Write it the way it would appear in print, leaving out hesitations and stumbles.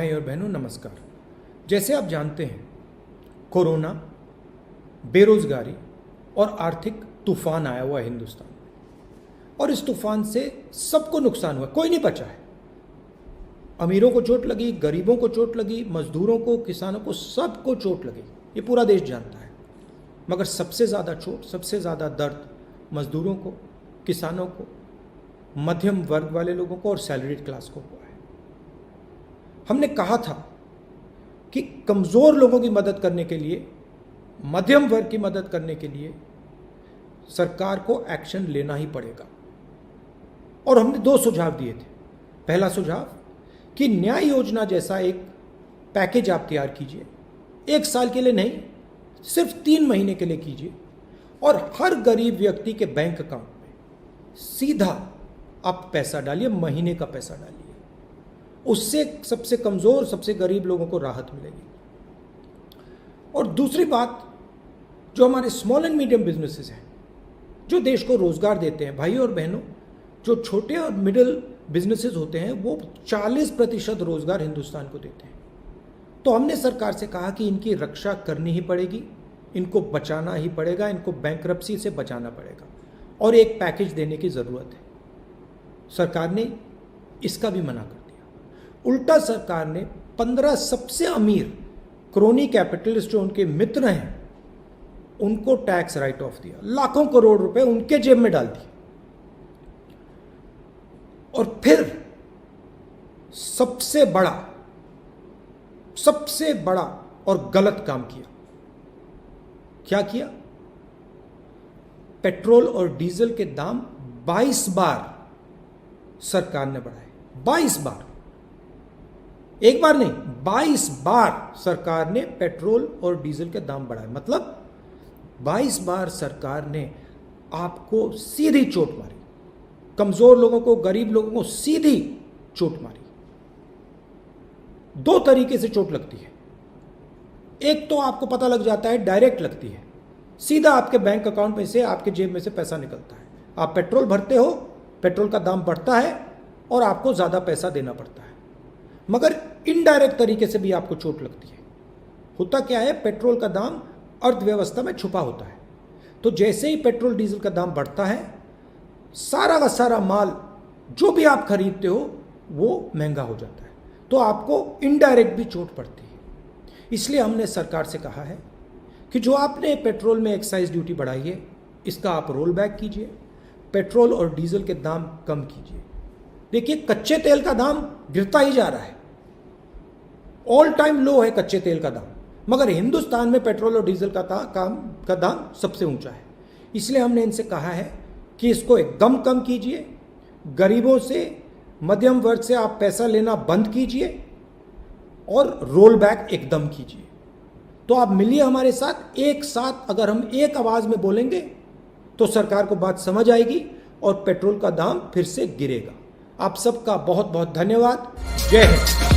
भाई और बहनों नमस्कार। जैसे आप जानते हैं, कोरोना, बेरोजगारी और आर्थिक तूफान आया हुआ है हिंदुस्तान में, और इस तूफान से सबको नुकसान हुआ, कोई नहीं बचा है। अमीरों को चोट लगी, गरीबों को चोट लगी, मजदूरों को, किसानों को, सबको चोट लगी, ये पूरा देश जानता है। मगर सबसे ज़्यादा चोट, सबसे ज़्यादा दर्द मजदूरों को, किसानों को, मध्यम वर्ग वाले लोगों को और सैलरीड क्लास को हुआ है। हमने कहा था कि कमज़ोर लोगों की मदद करने के लिए, मध्यम वर्ग की मदद करने के लिए सरकार को एक्शन लेना ही पड़ेगा, और हमने 2 सुझाव दिए थे। पहला सुझाव कि न्याय योजना जैसा एक पैकेज आप तैयार कीजिए, 1 साल के लिए नहीं, सिर्फ 3 महीने के लिए कीजिए, और हर गरीब व्यक्ति के बैंक अकाउंट में सीधा आप पैसा डालिए, महीने का पैसा डालिए। उससे सबसे कमज़ोर, सबसे गरीब लोगों को राहत मिलेगी। और दूसरी बात, जो हमारे स्मॉल एंड मीडियम बिजनेसेस हैं, जो देश को रोजगार देते हैं, भाइयों और बहनों, जो छोटे और मिडिल बिजनेसेस होते हैं, वो 40% रोजगार हिंदुस्तान को देते हैं। तो हमने सरकार से कहा कि इनकी रक्षा करनी ही पड़ेगी, इनको बचाना ही पड़ेगा, इनको बैंकरप्सी से बचाना पड़ेगा, और एक पैकेज देने की ज़रूरत है। सरकार ने इसका भी मना कर दिया। उल्टा सरकार ने 15 सबसे अमीर क्रोनी कैपिटलिस्ट जो उनके मित्र हैं, उनको टैक्स राइट ऑफ दिया, लाखों करोड़ रुपए उनके जेब में डाल दिए। और फिर सबसे बड़ा और गलत काम किया। क्या किया? पेट्रोल और डीजल के दाम 22 बार सरकार ने बढ़ाए। 22 बार, एक बार नहीं, 22 बार सरकार ने पेट्रोल और डीजल के दाम बढ़ाए। मतलब 22 बार सरकार ने आपको सीधी चोट मारी, कमजोर लोगों को, गरीब लोगों को सीधी चोट मारी। 2 तरीके से चोट लगती है। एक तो आपको पता लग जाता है, डायरेक्ट लगती है, सीधा आपके बैंक अकाउंट में से, आपके जेब में से पैसा निकलता है। आप पेट्रोल भरते हो, पेट्रोल का दाम बढ़ता है और आपको ज़्यादा पैसा देना पड़ता है। मगर इनडायरेक्ट तरीके से भी आपको चोट लगती है। होता क्या है, पेट्रोल का दाम अर्थव्यवस्था में छुपा होता है। तो जैसे ही पेट्रोल डीजल का दाम बढ़ता है, सारा का सारा माल जो भी आप खरीदते हो वो महंगा हो जाता है, तो आपको इनडायरेक्ट भी चोट पड़ती है। इसलिए हमने सरकार से कहा है कि जो आपने पेट्रोल में एक्साइज ड्यूटी बढ़ाई है, इसका आप रोल बैक कीजिए, पेट्रोल और डीजल के दाम कम कीजिए। देखिए, कच्चे तेल का दाम गिरता ही जा रहा है, ऑल टाइम लो है कच्चे तेल का दाम, मगर हिंदुस्तान में पेट्रोल और डीजल का दाम सबसे ऊंचा है। इसलिए हमने इनसे कहा है कि इसको एकदम कम कीजिए, गरीबों से, मध्यम वर्ग से आप पैसा लेना बंद कीजिए, और रोल बैक एकदम कीजिए। तो आप मिलिए हमारे साथ, एक साथ अगर हम एक आवाज में बोलेंगे तो सरकार को बात समझ आएगी और पेट्रोल का दाम फिर से गिरेगा। आप सबका बहुत बहुत धन्यवाद। जय हिंद।